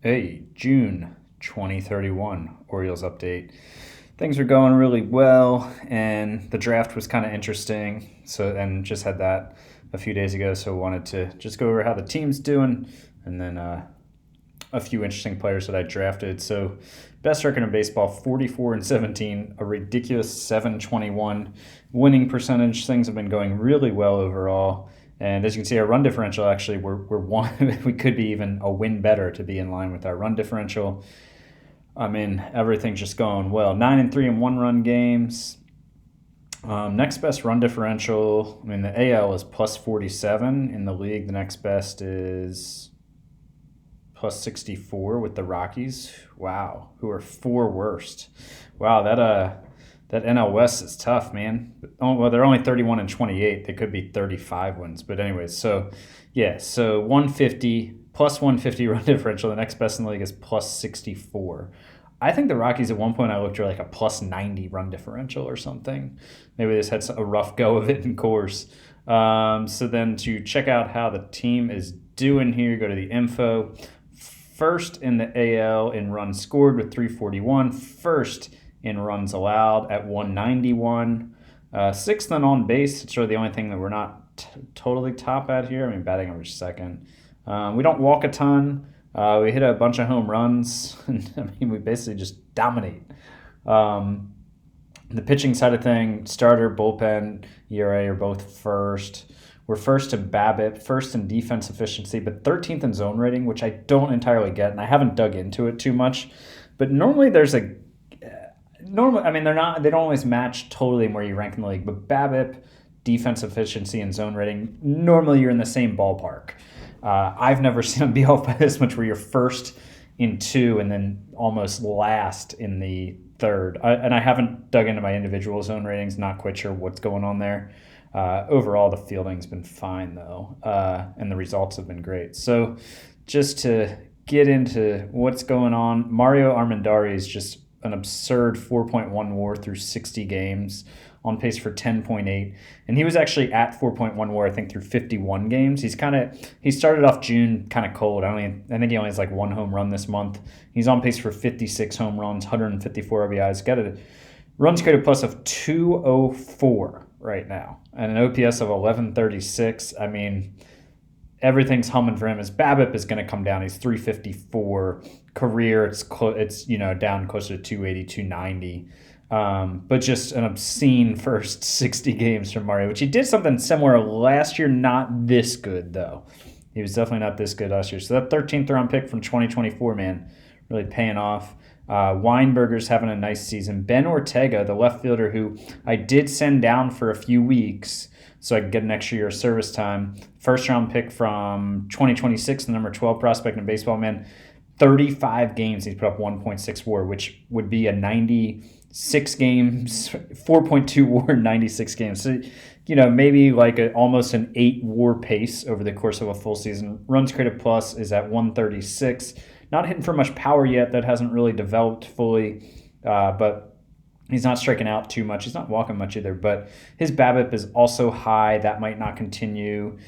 Hey, June 2031 Orioles update. Things are going really well, and the draft was kind of interesting. And just had that a few days ago, so wanted to just go over how the team's doing, and then a few interesting players that I drafted. So, best record in baseball, 44-17, a ridiculous 721 winning percentage. Things have been going really well overall. And as you can see, our run differential actually we're one. We could be even a win better to be in line with our run differential. I mean, everything's just going well. 9-3 in one-run games. Next best run differential. I mean, the AL is plus 47 in the league. The next best is plus 64 with the Rockies. Wow, who are four worst. Wow, that NL West is tough, man. Oh, well, they're only 31-28. They could be 35 wins. But anyways, so 150 plus 150 run differential. The next best in the league is plus 64. I think the Rockies at one point I looked at like a plus 90 run differential or something. Maybe they just had a rough go of it in course. So then to check out how the team is doing here, go to the info. First in the AL in runs scored with 341. First in runs allowed at 191. Sixth in on base. It's really the only thing that we're not totally top at here. I mean, batting average second. We don't walk a ton. We hit a bunch of home runs. I mean, we basically just dominate. The pitching side of thing, starter, bullpen, ERA are both first. We're first in BABIP, first in defense efficiency, but 13th in zone rating, which I don't entirely get, and I haven't dug into it too much. But normally there's a I mean, they don't always match totally where you rank in the league, but BABIP, defense efficiency, and zone rating, normally you're in the same ballpark. I've never seen them be off by this much where you're first in two and then almost last in the third. And I haven't dug into my individual zone ratings, not quite sure what's going on there. Overall, the fielding's been fine, though, and the results have been great. So just to get into what's going on, Mario Armendariz is just an absurd 4.1 WAR through 60 games, on pace for 10.8, and he was actually at 4.1 WAR I think through 51 games. He started off June kind of cold. I think he only has like one home run this month. He's on pace for 56 home runs, 154 RBIs. Got a runs created plus of 204 right now, and an OPS of 1136. I mean, everything's humming for him. His BABIP is going to come down. He's 354. Career, it's down closer to 280, 290. But just an obscene first 60 games from Mario, which he did something similar last year. Not this good, though. He was definitely not this good last year. So that 13th round pick from 2024, man, really paying off. Weinberger's having a nice season. Ben Ortega, the left fielder who I did send down for a few weeks so I could get an extra year of service time. First round pick from 2026, the number 12 prospect in baseball, man. 35 games, he's put up 1.6 WAR, which would be a 96 games, 4.2 WAR in 96 games. So, maybe like almost an 8 WAR pace over the course of a full season. Runs created plus is at 136. Not hitting for much power yet. That hasn't really developed fully, but he's not striking out too much. He's not walking much either, but his BABIP is also high. That might not continue.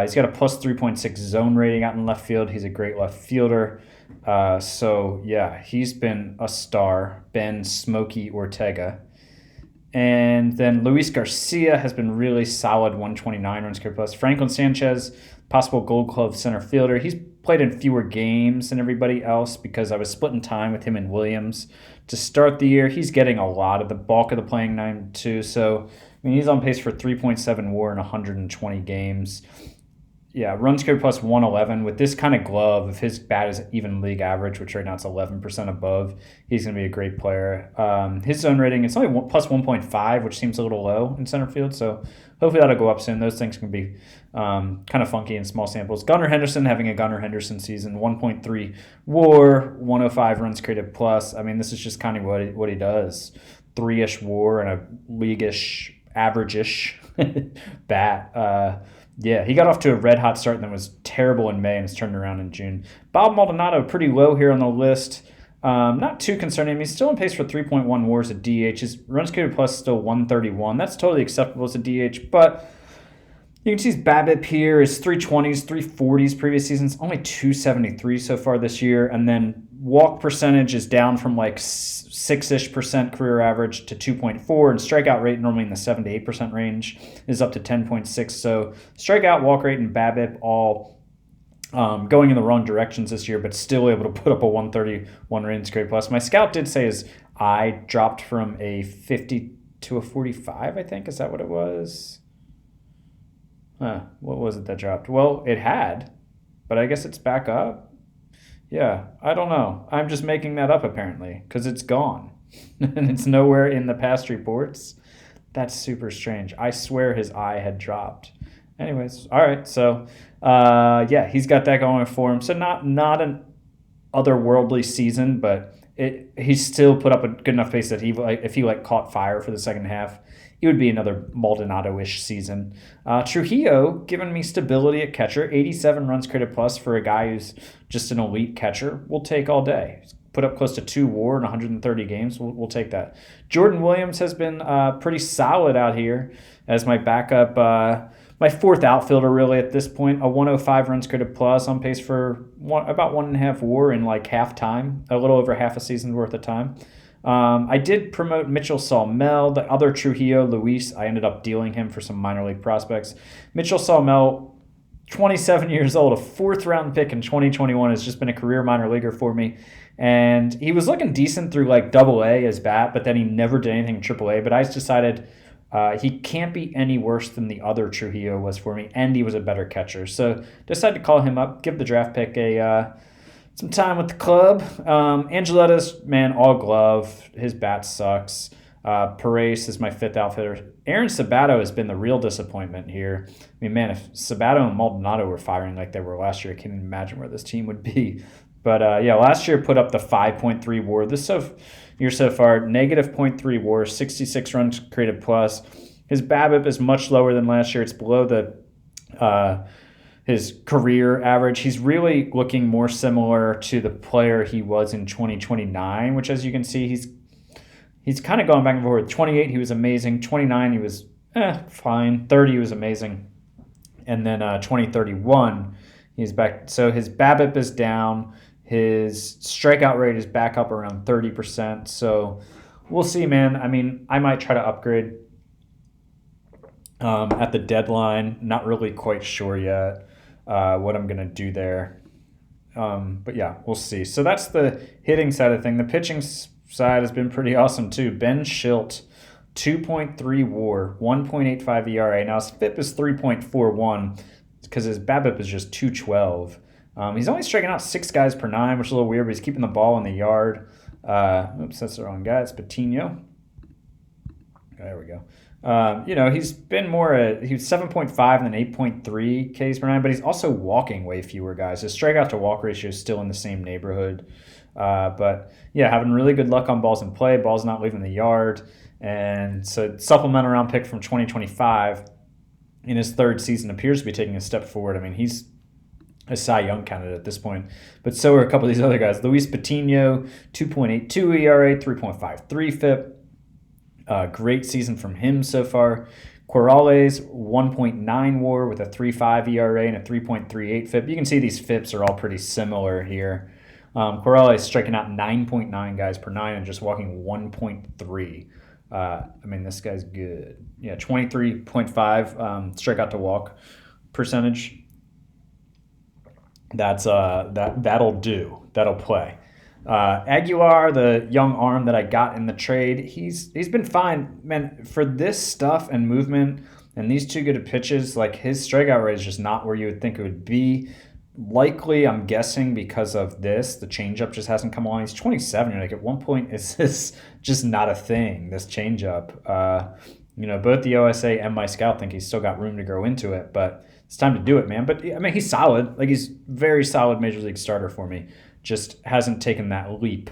He's got a plus 3.6 zone rating out in left field. He's a great left fielder. He's been a star. Ben Smokey Ortega. And then Luis Garcia has been really solid, 129 runs created plus. Franklin Sanchez, possible Gold Glove center fielder. He's played in fewer games than everybody else because I was splitting time with him and Williams to start the year. He's getting a lot of the bulk of the playing time too. So, he's on pace for 3.7 WAR in 120 games. Yeah, runs created plus 111. With this kind of glove, if his bat is even league average, which right now it's 11% above, he's going to be a great player. His zone rating, it's only plus 1.5, which seems a little low in center field. So hopefully that'll go up soon. Those things can be kind of funky in small samples. Gunnar Henderson having a Gunnar Henderson season, 1.3 WAR, 105 runs created plus. I mean, this is just kind of what he does. 3-ish WAR and a league-ish, average-ish bat. He got off to a red-hot start and then was terrible in May and has turned around in June. Bob Maldonado, pretty low here on the list. Not too concerning. He's still on pace for 3.1 WARs at DH. His runs created plus is still 131. That's totally acceptable as a DH, but You can see his BABIP here is 320s, 340s previous seasons, only 273 so far this year. And then walk percentage is down from like 6-ish% career average to 2.4, and strikeout rate normally in the 7 to 8% range is up to 10.6. So strikeout, walk rate, and BABIP all going in the wrong directions this year, but still able to put up a 131 ratings grade plus. My scout did say his eye dropped from a 50 to a 45, I think. Is that what it was? What was it that dropped? Well, it had, but I guess it's back up. Yeah, I don't know. I'm just making that up apparently because it's gone and it's nowhere in the past reports. That's super strange. I swear his eye had dropped. Anyways, all right. So, yeah, he's got that going for him. So not an otherworldly season, but he still put up a good enough pace that if he caught fire for the second half, it would be another Maldonado-ish season. Trujillo, giving me stability at catcher, 87 runs created plus for a guy who's just an elite catcher. We'll take all day. He's put up close to 2 WAR in 130 games. We'll take that. Jordan Williams has been pretty solid out here as my backup, my fourth outfielder really at this point. A 105 runs created plus, on pace for about 1.5 WAR in half time, a little over half a season's worth of time. I did promote Mitchell Sawmell, the other Trujillo, Luis. I ended up dealing him for some minor league prospects. Mitchell Sawmell, 27 years old, a 4th-round pick in 2021, has just been a career minor leaguer for me. And he was looking decent through AA as bat, but then he never did anything in AAA. But I just decided he can't be any worse than the other Trujillo was for me, and he was a better catcher. So decided to call him up, give the draft pick some time with the club. Angeletta's, man, all glove. His bat sucks. Perez is my 5th outfielder. Aaron Sabato has been the real disappointment here. I mean, man, if Sabato and Maldonado were firing like they were last year, I can't even imagine where this team would be. But, yeah, last year put up the 5.3 WAR. This year so far, negative 0.3 WAR, 66 runs created plus. His BABIP is much lower than last year. It's below his career average. He's really looking more similar to the player he was in 2029, which, as you can see, he's kind of going back and forth. 28, he was amazing. 29, he was fine. 30, he was amazing. And then 2031, he's back. So his BABIP is down. His strikeout rate is back up around 30%. So we'll see, man. I mean, I might try to upgrade at the deadline. Not really quite sure yet what I'm going to do there. But yeah, we'll see. So that's the hitting side of thing. The pitching side has been pretty awesome too. Ben Schilt, 2.3 WAR, 1.85 ERA. Now his FIP is 3.41 because his BABIP is just 212. He's only striking out 6 guys per 9, which is a little weird, but he's keeping the ball in the yard. Oops, that's the wrong guy. It's Patino. There we go. He's been he was 7.5 and then 8.3 Ks per 9, but he's also walking way fewer guys. His strikeout to walk ratio is still in the same neighborhood. But yeah, having really good luck on balls in play, balls not leaving the yard. And so supplemental round pick from 2025 in his 3rd season appears to be taking a step forward. I mean, he's a Cy Young candidate at this point, but so are a couple of these other guys. Luis Patino, 2.82 ERA, 3.53 FIP. Great season from him so far. Corrales, 1.9 WAR with a 3.5 ERA and a 3.38 FIP. You can see these FIPs are all pretty similar here. Corrales striking out 9.9 guys per 9 and just walking 1.3. I mean, this guy's good. Yeah, 23.5 strikeout to walk percentage. That'll do. That'll play. Aguilar, the young arm that I got in the trade, he's been fine, man. For this stuff and movement and these 2 good pitches, his strikeout rate is just not where you would think it would be. Likely, I'm guessing because of this, the changeup just hasn't come along. He's 27. You're at what point is this just not a thing? This changeup. Both the OSA and my scout think he's still got room to grow into it, but it's time to do it, man. But I mean, he's solid. He's very solid major league starter for me. Just hasn't taken that leap.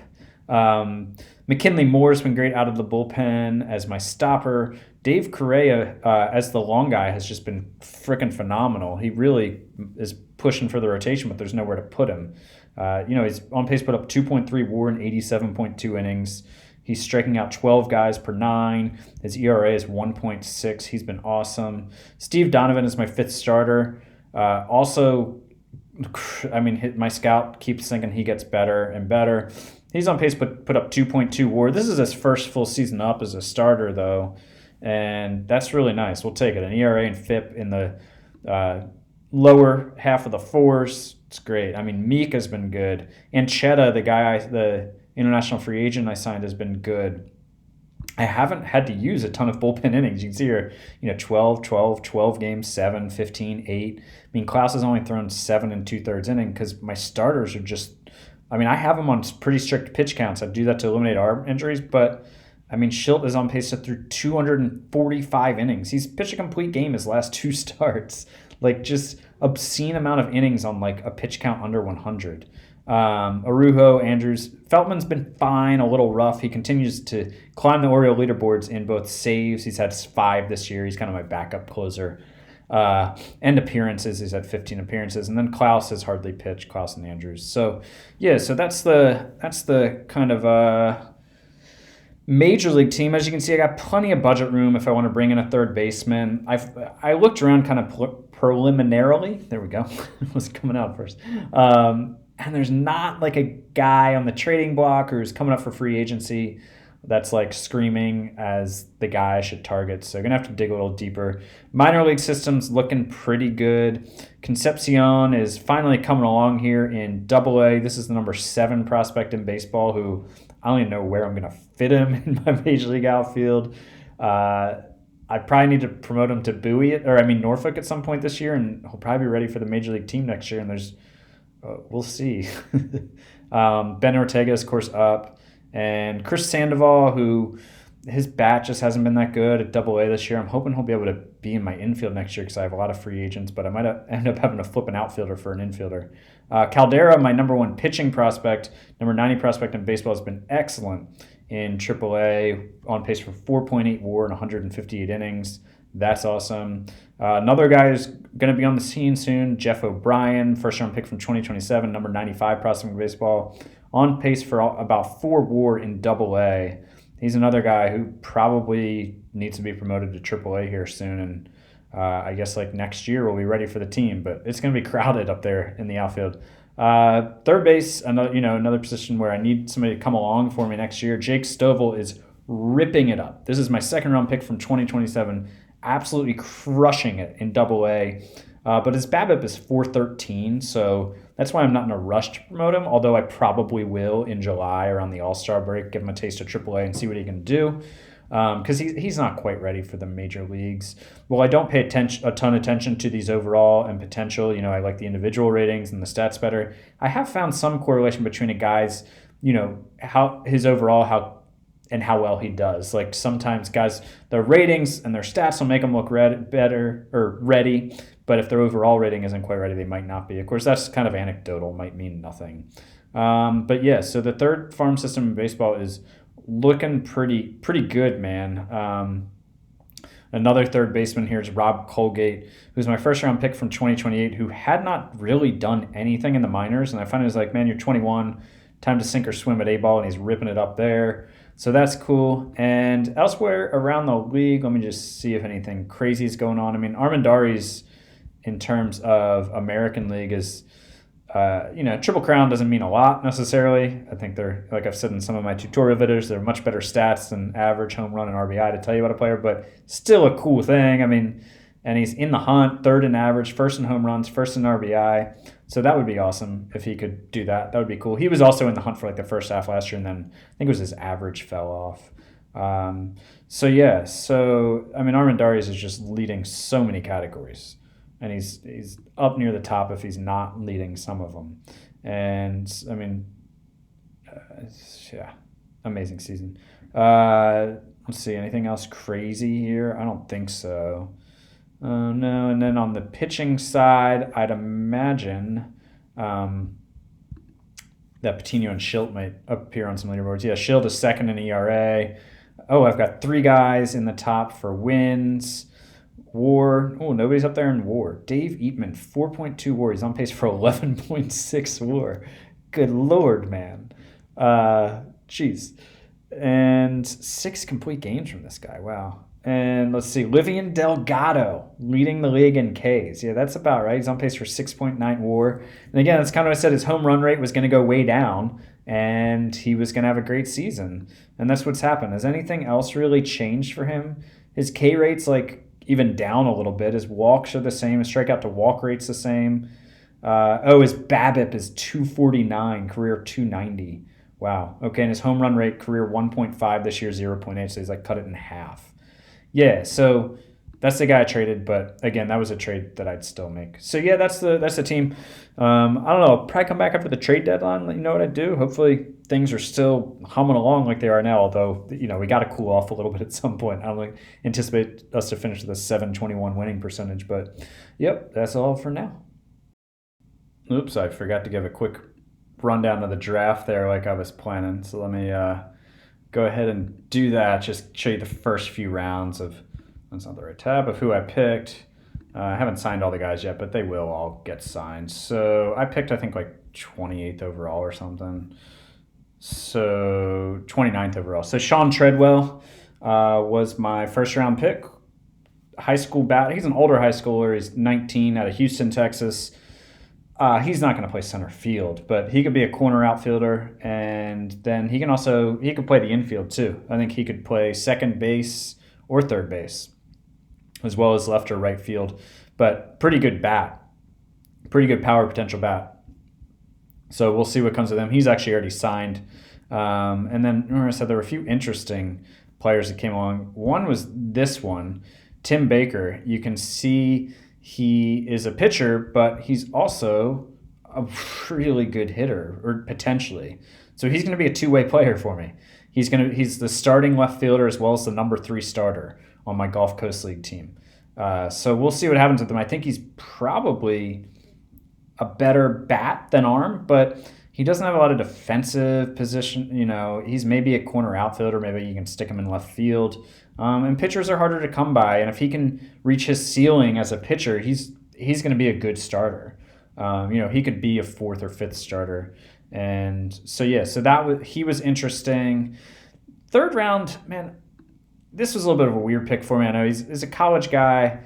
McKinley Moore's been great out of the bullpen as my stopper. Dave Correa as the long guy has just been freaking phenomenal. He really is pushing for the rotation, but there's nowhere to put him. He's on pace to put up 2.3 WAR in 87.2 innings. He's striking out 12 guys per 9. His ERA is 1.6. He's been awesome. Steve Donovan is my 5th starter. Also, I mean, my scout keeps thinking he gets better and better. He's on pace to put up 2.2 WAR. This is his first full season up as a starter, though, and that's really nice. We'll take it. An ERA and FIP in the lower half of the 4s. It's great. I mean, Meek has been good. Anchetta, the international free agent I signed, has been good. I haven't had to use a ton of bullpen innings. You can see here, 12 games, 7, 15, 8. I mean, Klaus has only thrown 7 2/3 inning because my starters are just, I have them on pretty strict pitch counts. I do that to eliminate arm injuries, but Schilt is on pace to throw 245 innings. He's pitched a complete game his last 2 starts. Just obscene amount of innings on a pitch count under 100. Arujo, Andrews, Feltman's been fine, a little rough. He continues to climb the Oriole leaderboards in both saves. He's had 5 this year. He's kind of my backup closer. And appearances. He's had 15 appearances. And then Klaus has hardly pitched, Klaus and Andrews. So, yeah, so that's the kind of major league team. As you can see, I got plenty of budget room if I want to bring in a third baseman. I looked around kind of preliminarily. There we go. It was coming out first. And there's not a guy on the trading block who's coming up for free agency that's screaming as the guy I should target. So I'm going to have to dig a little deeper. Minor league system's looking pretty good. Concepcion is finally coming along here in Double-A. This is the number 7 prospect in baseball who I don't even know where I'm going to fit him in my major league outfield. I probably need to promote him to Norfolk at some point this year, and he'll probably be ready for the major league team next year. And we'll see. Ben Ortega is, of course, up. And Chris Sandoval, who his bat just hasn't been that good at Double-A this year. I'm hoping he'll be able to be in my infield next year because I have a lot of free agents, but I might end up having to flip an outfielder for an infielder. Caldera, my number 1 pitching prospect, number 90 prospect in baseball, has been excellent in Triple-A, on pace for 4.8 WAR and 158 innings. That's awesome. Another guy who's going to be on the scene soon, Jeff O'Brien, first-round pick from 2027, number 95 prospect in baseball, on pace for about 4 WAR in Double-A. He's another guy who probably needs to be promoted to Triple-A here soon, and I guess next year we'll be ready for the team, but it's going to be crowded up there in the outfield. Third base, another position where I need somebody to come along for me next year. Jake Stovall is ripping it up. This is my second-round pick from 2027, absolutely crushing it in Double-A. But his BABIP is 413, so that's why I'm not in a rush to promote him, although I probably will in July around the All-Star break, give him a taste of AAA and see what he can do, because he's not quite ready for the major leagues. Well, I don't pay a ton of attention to these overall and potential. I like the individual ratings and the stats better. I have found some correlation between a guy's, how his overall, how well he does. Sometimes guys, their ratings and their stats will make them look ready, but if their overall rating isn't quite ready, they might not be. Of course, that's kind of anecdotal, might mean nothing. But yeah, so the third farm system in baseball is looking pretty good, man. Another third baseman here is Rob Colgate, who's my first-round pick from 2028, who had not really done anything in the minors, and I finally was like, man, you're 21, time to sink or swim at A-ball, and he's ripping it up there. So that's cool. And elsewhere around the league, let me just see if anything crazy is going on. Armendariz, in terms of American League, is, Triple Crown doesn't mean a lot necessarily. I think they're, like I've said in some of my tutorial videos, they're much better stats than average home run and RBI to tell you about a player, but still a cool thing. And he's in the hunt, 3rd in average, 1st in home runs, 1st in RBI. So that would be awesome if he could do that. That would be cool. He was also in the hunt for the first half last year, and then I think it was his average fell off. Armendariz is just leading so many categories, and he's up near the top if he's not leading some of them. And amazing season. Let's see, anything else crazy here? I don't think so. No, and then on the pitching side, I'd imagine that Patino and Schilt might appear on some leaderboards. Yeah, Schilt is 2nd in ERA. Oh, I've got 3 guys in the top for wins. WAR. Oh, nobody's up there in WAR. Dave Eatman, 4.2 WAR. He's on pace for 11.6 WAR. Good Lord, man. Jeez. And 6 complete games from this guy. Wow. And let's see, Livian Delgado leading the league in Ks. Yeah, that's about right. He's on pace for 6.9 WAR. And again, that's kind of what I said. His home run rate was going to go way down, and he was going to have a great season. And that's what's happened. Has anything else really changed for him? His K rate's like even down a little bit. His walks are the same. His strikeout to walk rate's the same. His BABIP is 249, career 290. Wow. Okay, and his home run rate, career 1.5 this year, 0.8. So he's like cut it in half. Yeah, so that's the guy I traded, but again, that was a trade that I'd still make. So yeah, that's the team. I don't know. I'll probably come back after the trade deadline. Let you know what I do. Hopefully things are still humming along like they are now. Although we got to cool off a little bit at some point. I don't anticipate us to finish with a 721 winning percentage, but yep, that's all for now. Oops, I forgot to give a quick rundown of the draft there, like I was planning. So let me go ahead and do that. Just show you the first few rounds of, that's not the right tab, of who I picked. I haven't signed all the guys yet, but they will all get signed. So I picked, I think, like 28th overall or something. So 29th overall. So Sean Treadwell was my first round pick. High school bat. He's an older high schooler. He's 19, out of Houston, Texas. He's not going to play center field, but he could be a corner outfielder, and then he could play the infield too. I think he could play second base or third base, as well as left or right field. But pretty good bat, pretty good power potential bat. So we'll see what comes of him. He's actually already signed. And then remember I said there were a few interesting players that came along. One was this one, Tim Baker. You can see he is a pitcher, but he's also a really good hitter, or potentially. So he's going to be a two-way player for me. He's the starting left fielder as well as the number 3 starter on my Gulf Coast League team. So we'll see what happens with him. I think he's probably a better bat than arm, but he doesn't have a lot of defensive position. He's maybe a corner outfielder. Maybe you can stick him in left field. And pitchers are harder to come by. And if he can reach his ceiling as a pitcher, he's going to be a good starter. He could be a 4th or 5th starter. And so, yeah, he was interesting. Third round, man, this was a little bit of a weird pick for me. I know he's a college guy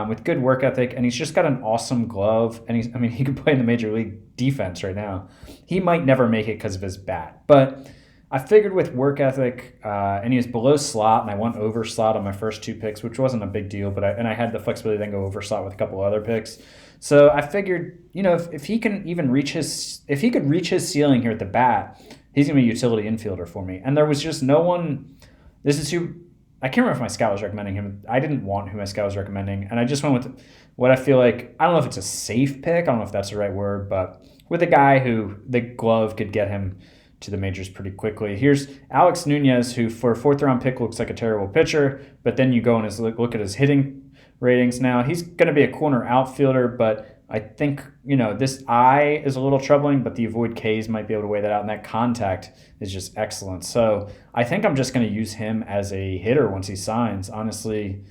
with good work ethic, and he's just got an awesome glove. And he could play in the major league defense right now. He might never make it because of his bat, but I figured with work ethic, and he was below slot, and I went over slot on my first 2 picks, which wasn't a big deal, but I had the flexibility to then go over slot with a couple other picks. So I figured, if he can even reach his ceiling here at the bat, he's gonna be a utility infielder for me. And there was just no one. This is who I can't remember if my scout was recommending him. I didn't want who my scout was recommending, and I just went with what I feel like. I don't know if it's a safe pick. I don't know if that's the right word, but with a guy who the glove could get him to the majors pretty quickly. Here's Alex Nunez, who for a 4th round pick looks like a terrible pitcher, but then you go and look at his hitting ratings now. He's going to be a corner outfielder, but I think, this eye is a little troubling, but the avoid Ks might be able to weigh that out, and that contact is just excellent. So I think I'm just going to use him as a hitter once he signs. Honestly,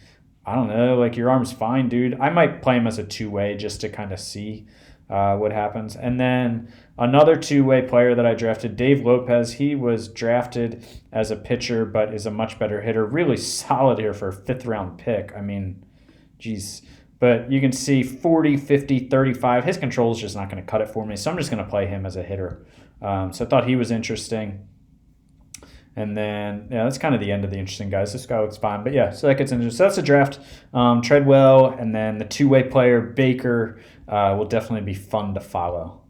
I don't know. Like, your arm's fine, dude. I might play him as a 2-way just to kind of see what happens. And then another 2-way player that I drafted, Dave Lopez. He was drafted as a pitcher, but is a much better hitter. Really solid here for a 5th round pick. Geez. But you can see 40, 50, 35. His control is just not going to cut it for me, so I'm just going to play him as a hitter. So I thought he was interesting. And then, that's kind of the end of the interesting guys. This guy looks fine. But, yeah, so that gets interesting. So that's the draft. Treadwell, and then the 2-way player, Baker, will definitely be fun to follow.